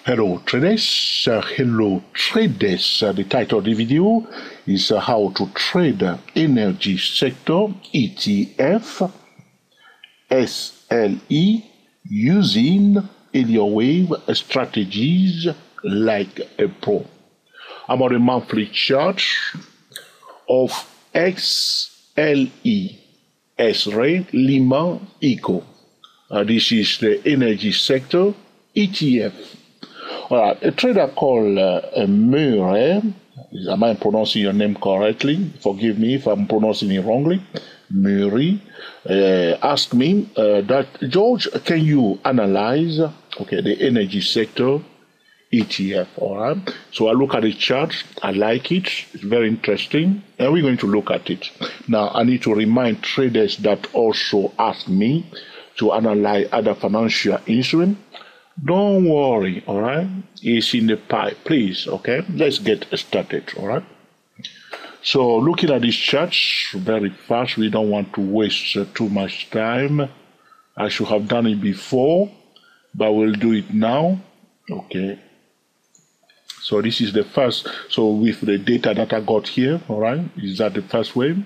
Hello traders, the title of the video is how to trade energy sector ETF XLE using Elliott wave strategies like a pro. I'm on a monthly chart of XLE S-Ray Lima Eco. This is the energy sector ETF. All right, a trader called Murray, am I pronouncing your name correctly? Forgive me if I'm pronouncing it wrongly. Murray asked me that, George, can you analyze the energy sector ETF? All right, so I look at the chart, I like it, it's very interesting, and we're going to look at it. Now, I need to remind traders that also ask me to analyze other financial instruments. Don't worry, all right? It's in the pipe, please, okay? Let's get started, all right? So looking at this chart very fast, we don't want to waste too much time. I should have done it before, but we'll do it now, okay? So this is the first, so with the data that I got here, all right? Is that the first wave?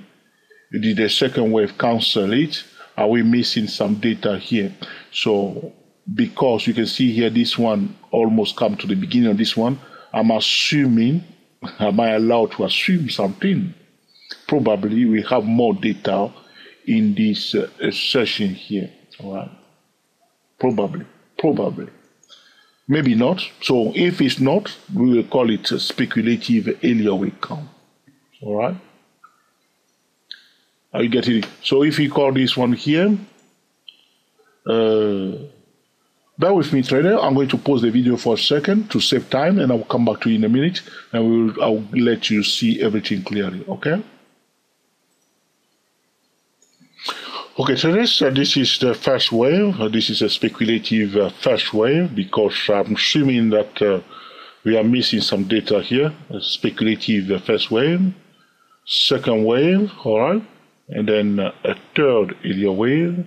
Did the second wave cancel it? Are we missing some data here? So because you can see here, this one almost come to the beginning of this one, I'm assuming, am I allowed to assume something? Probably we have more data in this session here, all right? Probably. Maybe not. So if it's not, we will call it a speculative Elliott wave count, all right? Are you getting it? So if we call this one here, bear with me, trader. I'm going to pause the video for a second to save time, and I will come back to you in a minute, and I'll let you see everything clearly, okay? Okay, traders, this is the first wave. This is a speculative first wave because I'm assuming that we are missing some data here. A speculative first wave, second wave, all right? And then a third Elliott wave,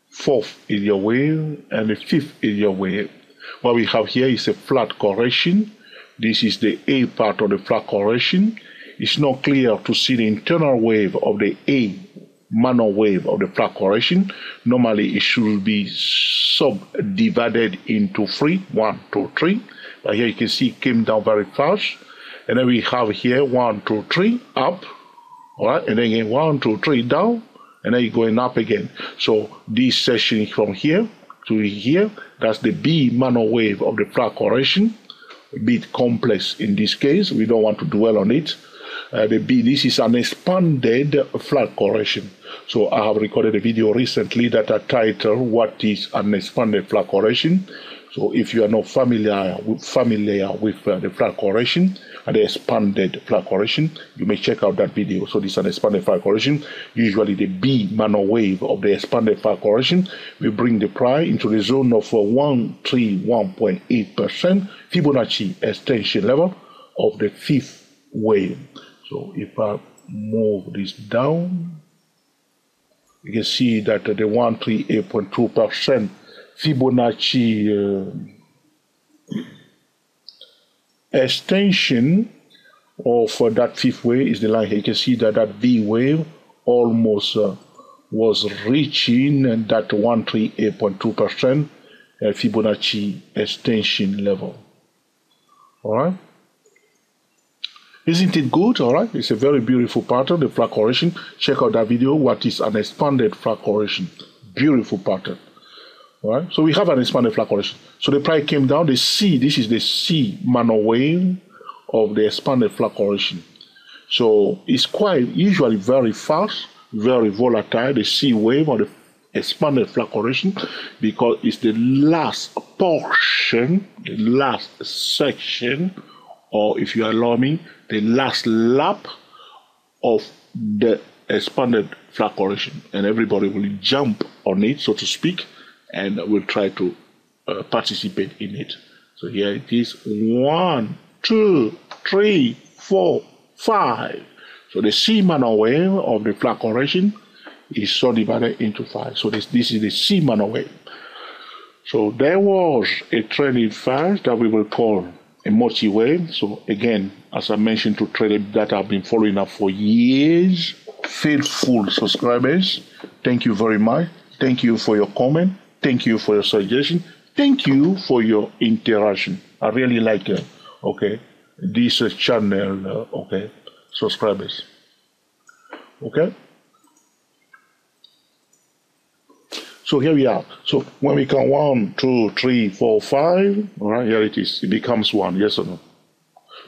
fourth Elliott wave, and a fifth Elliott wave. What we have here is a flat correction. This is the A part of the flat correction. It's not clear to see the internal wave of the A manual wave of the flat correction. Normally it should be subdivided into three, 1, 2, 3. But here you can see it came down very fast. And then we have here 1, 2, 3 up. All right, and then again 1, 2, 3 down, and then you're going up again. So this section from here to here, that's the B manual wave of the flat correction. A bit complex in this case. We don't want to dwell on it. The B, this is an expanded flat correction. So I have recorded a video recently that I titled "What is an expanded flat correction?" So if you are not familiar with the flat correction and the expanded flat correction, you may check out that video. So this is an expanded flat correction. Usually the B manual wave of the expanded flat correction will bring the price into the zone of 131.8% Fibonacci extension level of the fifth wave. So if I move this down, you can see that the 138.2% Fibonacci extension of that fifth wave is the line here. You can see that that V wave almost was reaching that 138.2% Fibonacci extension level. All right. Isn't it good? All right. It's a very beautiful pattern, the flat correction. Check out that video. What is an expanded flat correction? Beautiful pattern. All right, so we have an expanded flat correction. So the price came down. The C, this is the C manual wave of the expanded flat correction. So it's quite usually very fast, very volatile, the C wave of the expanded flat correction, because it's the last portion, the last section, or if you allow me, the last lap of the expanded flat correction. And everybody will jump on it, so to speak, and will try to participate in it. So here it is, 1, 2, 3, 4, 5. So the C manual wave of the flat correction is subdivided into 5. So this is the C manual wave. So there was a trending phase that we will call a multi-wave. So again, as I mentioned to traders that have been following up for years, faithful subscribers, thank you very much. Thank you for your comment. Thank you for your suggestion. Thank you for your interaction. I really like this channel, subscribers. Okay. So here we are. So when we count 1, 2, 3, 4, 5, all right, here it is. It becomes 1, yes or no?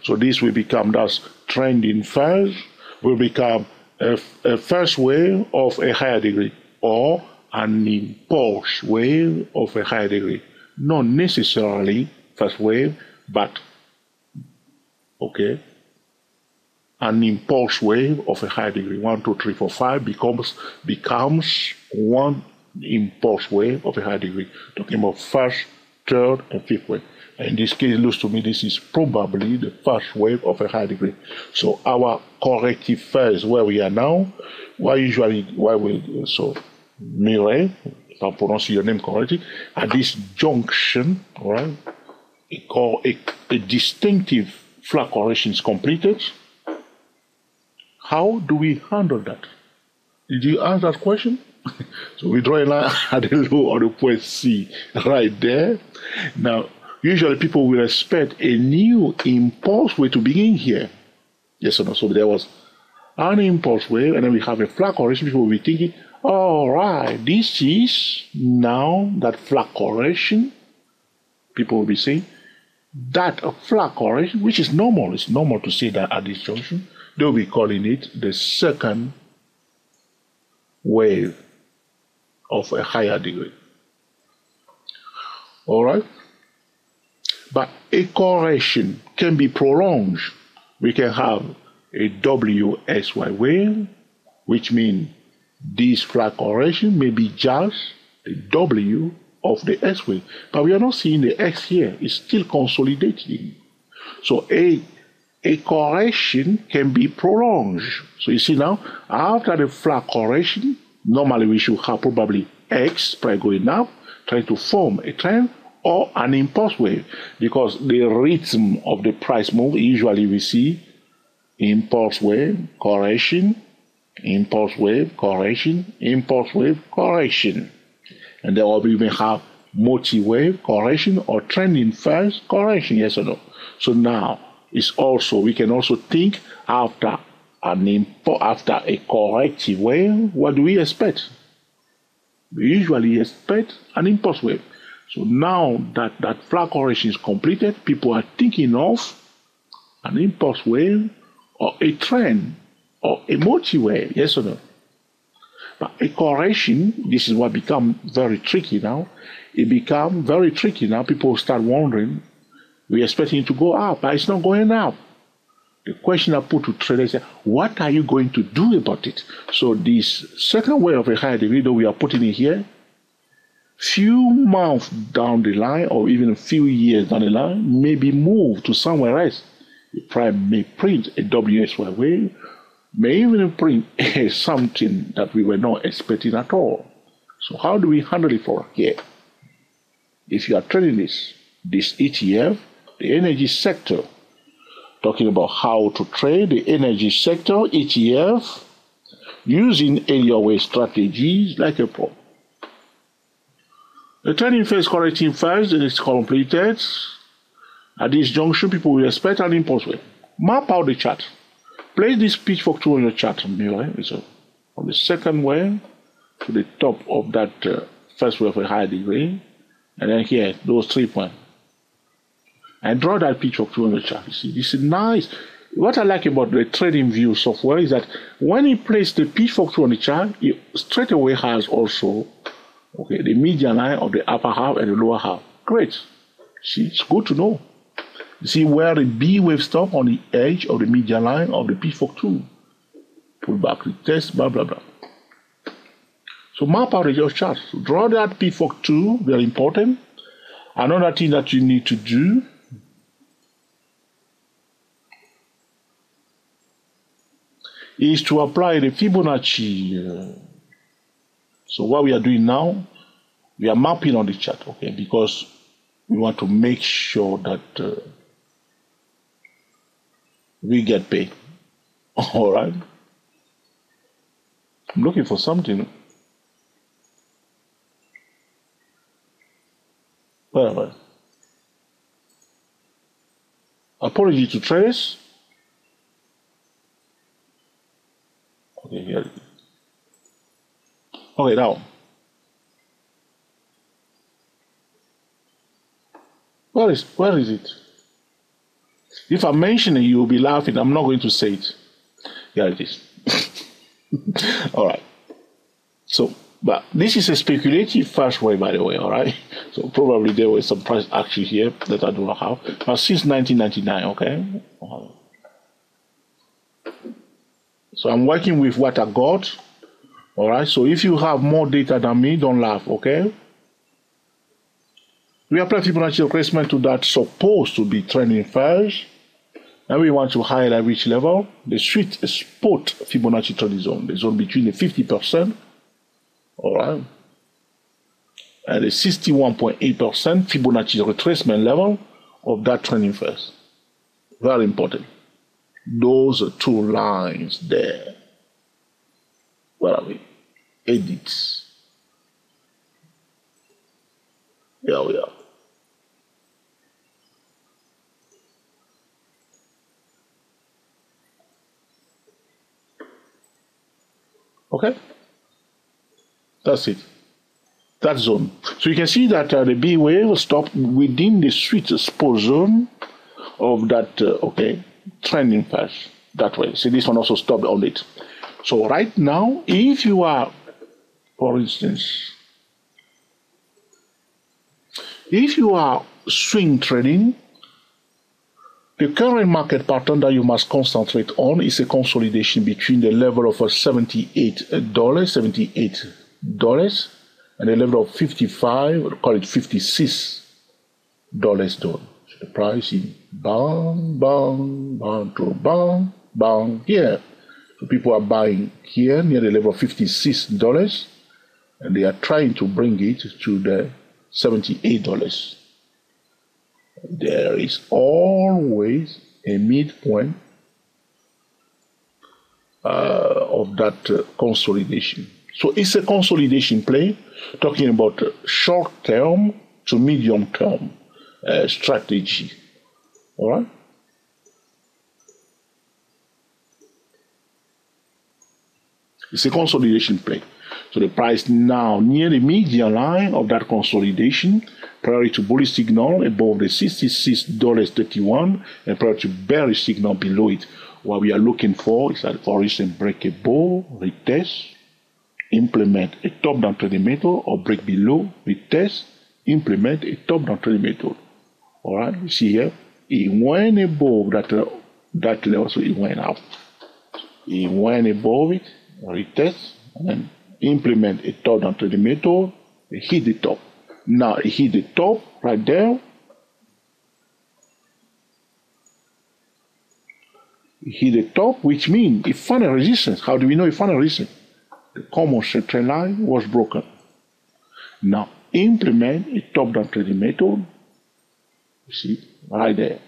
So this will become that trending phase, will become a first wave of a higher degree, or an impulse wave of a higher degree. Not necessarily first wave, but an impulse wave of a higher degree. 1, 2, 3, 4, 5 becomes one impulse wave of a high degree. Talking about first, third, and fifth wave. In this case, it looks to me this is probably the first wave of a high degree. So our corrective phase where we are now, Mireille, if I'm pronouncing your name correctly, at this junction, right, a distinctive flat correction is completed. How do we handle that? Did you answer that question? So we draw a line at the low of the point C right there. Now, usually people will expect a new impulse wave to begin here. Yes or no? So there was an impulse wave, and then we have a flat correction. People will be thinking, all right, this is now that flat correction. People will be saying that a flat correction, which is normal. It's normal to say that at this junction. They'll be calling it the second wave of a higher degree. All right? But a correction can be prolonged. We can have a WSY wave, which means this flat correction may be just the W of the S wave. But we are not seeing the X here. It's still consolidating. So a correction can be prolonged. So you see now, after the flat correction, normally we should have probably X price going up, trying to form a trend or an impulse wave, because the rhythm of the price move, usually we see impulse wave, correction, impulse wave, correction, impulse wave, correction. And then we may have multi-wave correction or trending phase correction, yes or no? So now we can also think after a corrective wave, what do we expect? We usually expect an impulse wave. So now that flat correction is completed, people are thinking of an impulse wave or a trend or a multi-wave, yes or no? But a correction, this is what becomes very tricky now. It becomes very tricky now. People start wondering, we're expecting it to go up, but it's not going up. The question I put to traders is, what are you going to do about it? So this second wave of a higher degree that we are putting in here, few months down the line or even a few years down the line, may be moved to somewhere else. The price may print a WSY wave, may even print something that we were not expecting at all. So how do we handle it for here? If you are trading this ETF, the energy sector, talking about how to trade the energy sector ETF using Elliott wave strategies like a pro. The trading phase correcting phase is completed. At this junction, people will expect an impulse wave. Map out the chart. Place this pitchfork tool on your chart. So from the second wave to the top of that first wave of a high degree, and then here, those 3 points. And draw that pitchfork tool on the chart. You see, this is nice. What I like about the trading view software is that when you place the pitchfork tool on the chart, it straight away has also the median line of the upper half and the lower half. Great. See, it's good to know. You see where the B wave stop on the edge of the median line of the pitchfork tool. Pull back the test, blah, blah, blah. So map out your chart. So draw that pitchfork tool, very important. Another thing that you need to do is to apply the Fibonacci. So what we are doing now, We are mapping on the chart, okay, because we want to make sure that we get paid. All right. I'm looking for something. Whatever. Apology to traders. Okay, here. Okay, now. Where is it? If I mention it, you'll be laughing. I'm not going to say it. Here it is. All right. So, but this is a speculative fast way, by the way, all right? So probably there was some price action here that I do not have. But since 1999, okay? So I'm working with what I got, all right? So if you have more data than me, don't laugh, okay? We apply Fibonacci retracement to that supposed to be trending first. And we want to highlight which level? The sweet spot Fibonacci trading zone, the zone between the 50%, all right, and the 61.8% Fibonacci retracement level of that trending first. Very important. Those are two lines there. Where are we? Edits. Here we are. Okay? That's it. That zone. So you can see that the B wave stopped within the sweet spot zone of that, okay, trending first. That way. See, this one also stopped on it. So right now, if you are, for instance, if you are swing trading, the current market pattern that you must concentrate on is a consolidation between the level of $78, and the level of 55, we'll call it $56 zone. So the price is bang, bang, bang, to bang, bang here. So people are buying here near the level of $56, and they are trying to bring it to the $78. There is always a midpoint of that consolidation. So it's a consolidation play, talking about short-term to medium-term strategy. All right? It's a consolidation play. So the price now near the median line of that consolidation, prior to bullish signal above the $66.31 and prior to bearish signal below it. What we are looking for is that, for instance, break above, retest, implement a top-down trading method, or break below, retest, implement a top-down trading method. All right, you see here, it went above that level, so it went up. It went above it, retest, and then implement a top-down trading method, it hit the top. Now it hit the top right there. It hit the top, which means it found a resistance. How do we know it found a resistance? The common trend line was broken. Now implement a top-down trading method. You see, right there.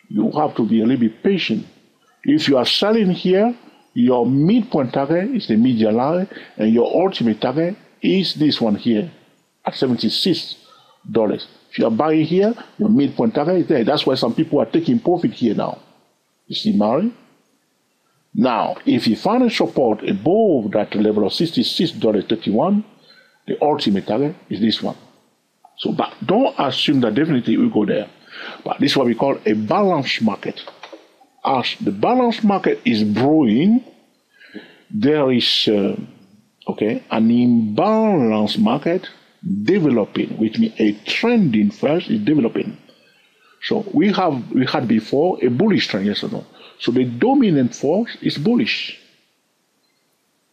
You have to be a little bit patient. If you are selling here, your midpoint target is the median line, and your ultimate target is this one here at $76. If you are buying here, your midpoint target is there. That's why some people are taking profit here now. You see, Mary? Now, if you find a support above that level of $66.31, the ultimate target is this one. So, but don't assume that definitely it will go there. But this is what we call a balanced market. As the balanced market is brewing, there is an imbalanced market developing, which means a trending first is developing. So we had before a bullish trend, yes or no? So the dominant force is bullish.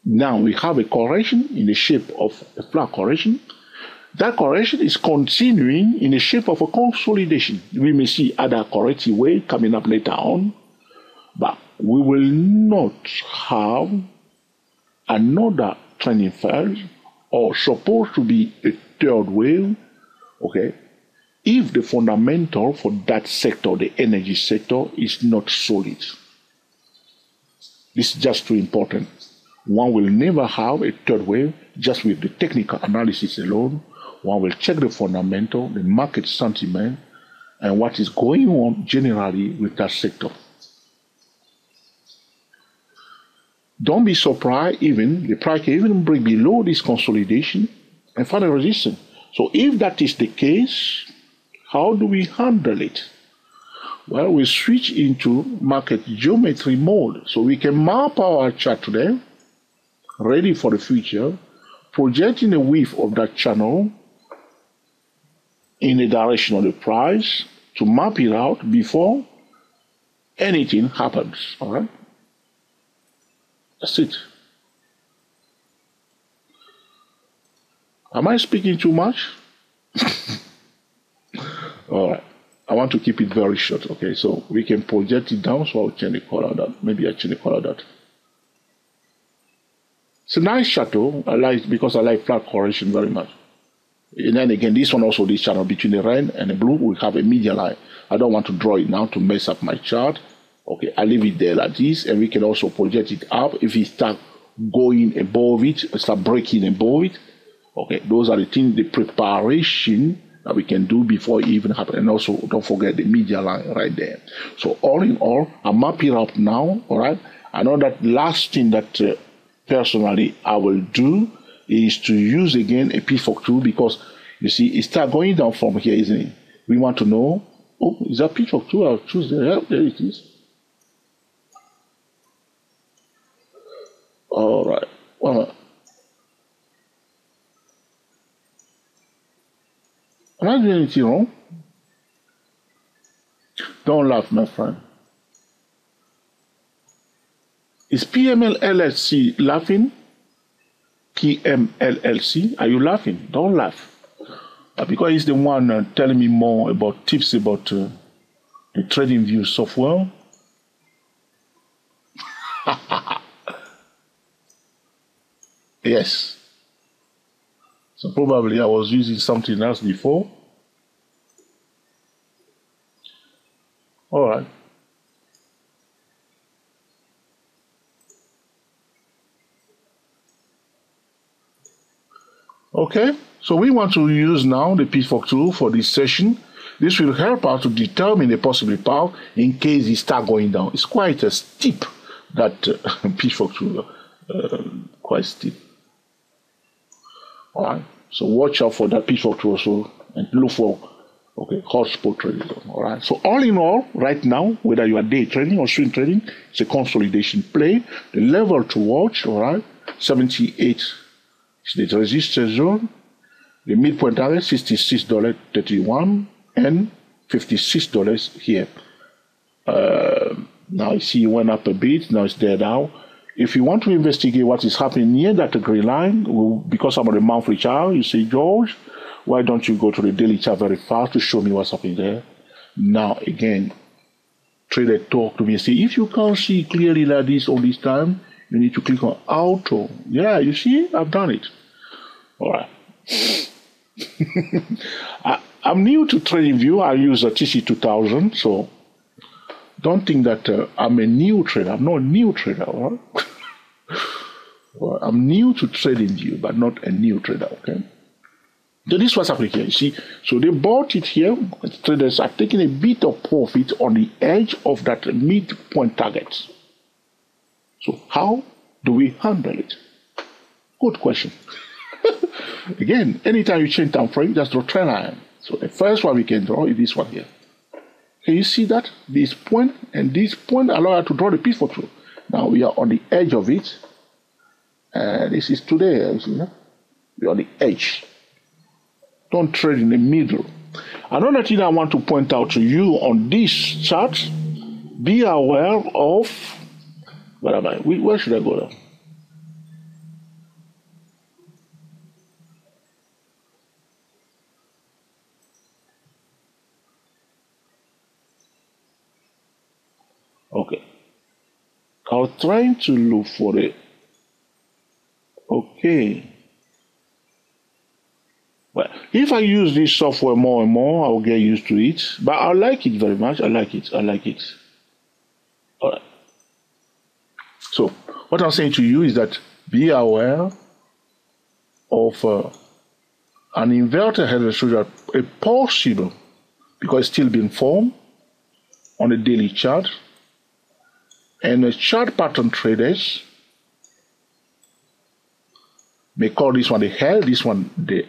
Now we have a correction in the shape of a flat correction. That correction is continuing in the shape of a consolidation. We may see other corrective wave coming up later on, but we will not have another trending first or supposed to be a third wave, okay, if the fundamental for that sector, the energy sector, is not solid. This is just too important. One will never have a third wave just with the technical analysis alone. One will check the fundamental, the market sentiment, and what is going on generally with that sector. Don't be surprised even, the price can even break below this consolidation and find a resistance. So if that is the case, how do we handle it? Well, we switch into market geometry mode. So we can map our chart today, ready for the future, projecting a width of that channel in the direction of the price to map it out before anything happens. All right? That's it. Am I speaking too much? All right. I want to keep it very short. Okay, so we can project it down. So I'll change the color of that. Maybe I change the color of that. It's a nice shadow. I like because I like flat correction very much. And then again, this one also, this channel between the red and the blue, we have a median line. I don't want to draw it now to mess up my chart. Okay, I leave it there like this, and we can also project it up if it start going above it, start breaking above it. Okay, those are the things, the preparation that we can do before it even happens. And also, don't forget the median line right there. So all in all, I'm mapping up now. All right, I know that last thing that personally I will do is to use again a pitchfork tool, because you see it start going down from here, isn't it? We want to know, oh, is that pitchfork tool? I'll choose there. Yeah, there it is. All right. Well, am I doing anything wrong? Don't laugh, my friend. Is PMLLC laughing? PMLLC, are you laughing? Don't laugh. Because he's the one telling me more about tips about the TradingView software. Yes. So probably I was using something else before. All right. Okay, so we want to use now the pitchfork tool for this session. This will help us to determine the possible path in case it start going down. It's quite a steep, that pitchfork tool, quite steep. All right, so watch out for that pitchfork tool also, and look for hot spot trading. All right, so all in all, right now, whether you are day trading or swing trading, it's a consolidation play. The level to watch, all right, 78 is the resistance zone. The midpoint target $66.31 and $56 here. Now you see it went up a bit. Now it's there now. If you want to investigate what is happening near that green line, because I'm on the monthly chart, you say, George, why don't you go to the daily chart very fast to show me what's happening there? Now again, trader talk to me and say, if you can't see clearly like this all this time, you need to click on auto. Yeah, you see, I've done it. All right. I'm new to TradingView. I use a TC2000, so don't think that I'm a new trader. I'm not a new trader. Right? Well, I'm new to TradingView, but not a new trader. Okay. So this was happening here. You see, so they bought it here. Traders are taking a bit of profit on the edge of that midpoint target. So how do we handle it? Good question. Again, anytime you change time frame, just draw trend line. So the first one we can draw is this one here. Can you see that? This point and this point allow us to draw the pitchfork tool. Now we are on the edge of it. This is today. We're on the edge. Don't trade in the middle. Another thing I want to point out to you on this chart, be aware of, where am I? Where should I go now? Okay. I was trying to look for it. Okay. Well, if I use this software more and more, I'll get used to it. But I like it very much. I like it. All right. So what I'm saying to you is that be aware of an inverted head and shoulder, a possible, because it's still being formed on a daily chart, and a chart pattern traders may call this one the head, this one the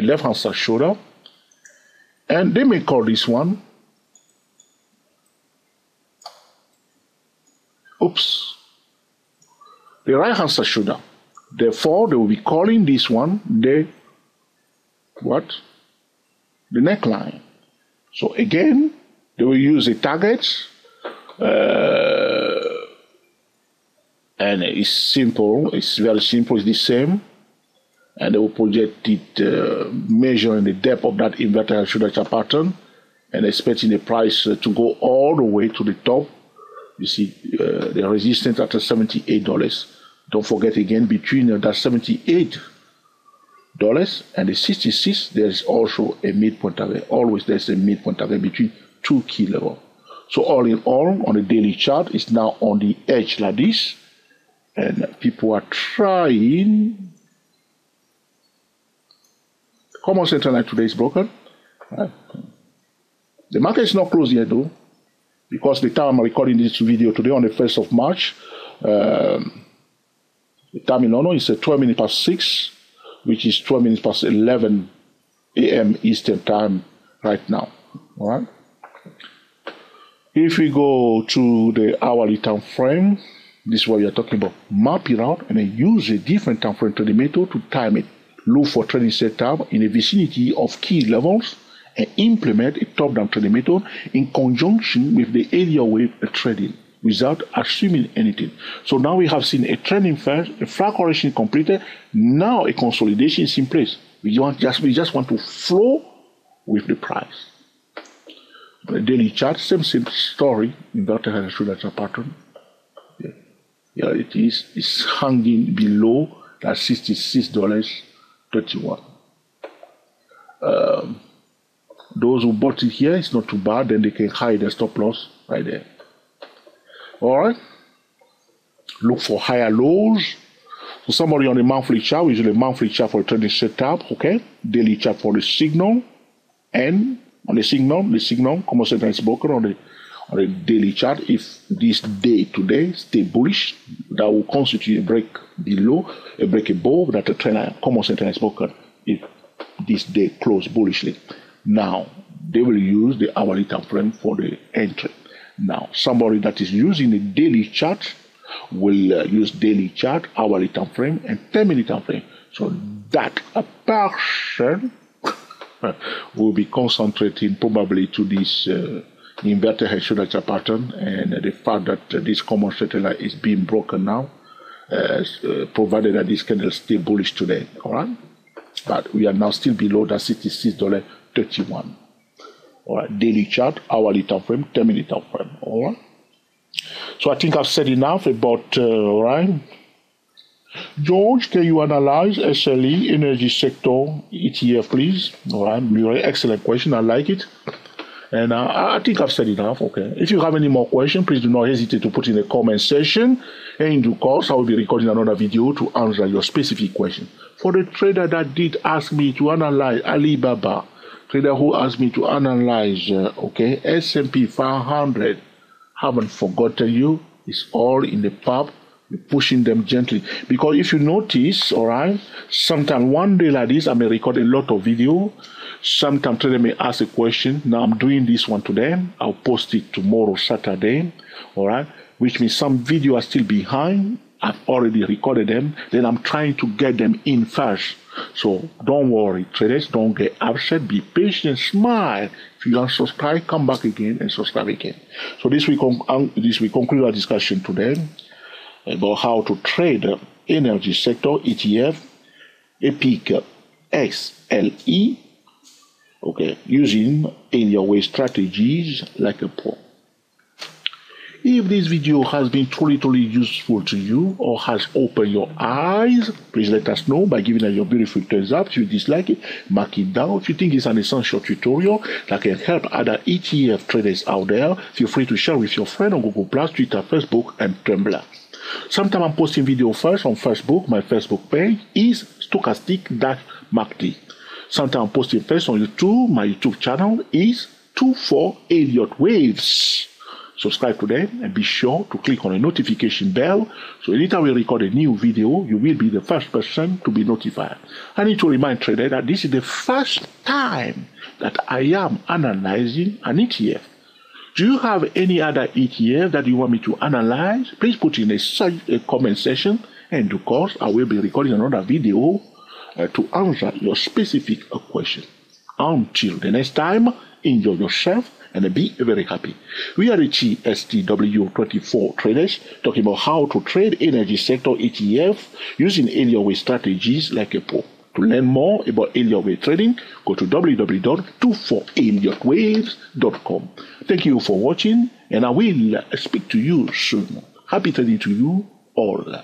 left hand side shoulder, and they may call this one, the right hand side shoulder. Therefore, they will be calling this one the neckline. So again, they will use a target, and it's simple. It's very simple. It's the same, and they will project it, measuring the depth of that inverted shoulder chart pattern, and expecting the price to go all the way to the top. You see the resistance at $78. Don't forget again, between that $78 and the 66, there is also a midpoint target. Always there's a midpoint target between two key levels. So all in all, on the daily chart, it's now on the edge like this, and people are trying. Common center line today is broken. Right. The market is not closed yet though, because the time I'm recording this video today on the 1st of March, the time in London is 12 minutes past 6, which is 12 minutes past 11 a.m. Eastern time right now. All right. If we go to the hourly time frame, this is what we are talking about. Map it out and then use a different time frame trading method to time it. Look for trading setup in the vicinity of key levels and implement a top-down trading method in conjunction with the area wave trading without assuming anything. So now we have seen a trending first, a flat correction completed. Now a consolidation is in place. We just want to flow with the price. The daily chart, same story, inverted head and shoulder chart pattern. Yeah, it is. It's hanging below that $66.31. Those who bought it here, it's not too bad. Then they can hide their stop loss right there. All right. Look for higher lows. So somebody on the monthly chart, usually a monthly chart for a trading setup, okay? Daily chart for the signal, and on the signal, common center is broken on the daily chart. If this day today stay bullish, that will constitute a break below, a break above that the trend line, common center is broken. If this day close bullishly, now they will use the hourly time frame for the entry. Now somebody that is using the daily chart will use daily chart, hourly time frame, and 10-minute time frame. So that a person will be concentrating probably to this inverted head shoulder chart pattern, and the fact that this common center line is being broken now, provided that this candle stay bullish today. All right, but we are now still below that $66.31. All right, daily chart, hourly time frame, 10-minute time frame. All right. So I think I've said enough about, all right. George, can you analyze XLE energy sector ETF, please? All right, very excellent question. I like it. And I think I've said enough. Okay. If you have any more questions, please do not hesitate to put in the comment section. And in due course, I will be recording another video to answer your specific question. For the trader that did ask me to analyze Alibaba, trader who asked me to analyze, okay, S&P 500, haven't forgotten you. It's all in the pub. We're pushing them gently. Because if you notice, all right, sometimes one day like this, I may record a lot of video. Sometimes trader may ask a question. Now I'm doing this one today. I'll post it tomorrow, Saturday. All right, which means some video are still behind. I've already recorded them. Then I'm trying to get them in first. So don't worry, traders, don't get upset. Be patient, smile. If you unsubscribe, come back again and subscribe again. So this we conclude our discussion today about how to trade energy sector ETF EPIC XLE, okay, using area wave strategies like a pro. If this video has been truly useful to you or has opened your eyes, please let us know by giving us your beautiful thumbs up. If you dislike it, mark it down. If you think it's an essential tutorial that can help other ETF traders out there, feel free to share with your friend on Google+, Twitter, Facebook, and Tumblr. Sometimes I'm posting video first on Facebook. My Facebook page is stochastic-markd. Sometimes I'm posting first on YouTube. My YouTube channel is 24 Elliott Waves. Subscribe to them and be sure to click on the notification bell so anytime we record a new video, you will be the first person to be notified. I need to remind traders that this is the first time that I am analyzing an ETF. Do you have any other ETF that you want me to analyze? Please put in a comment section, and of course I will be recording another video to answer your specific question. Until the next time, enjoy yourself and be very happy. We are the TSTW24 traders talking about how to trade energy sector ETF using Elliott Wave strategies like a pro. To learn more about Elliott Wave trading, go to www.24elliottwaves.com. Thank you for watching, and I will speak to you soon. Happy trading to you all.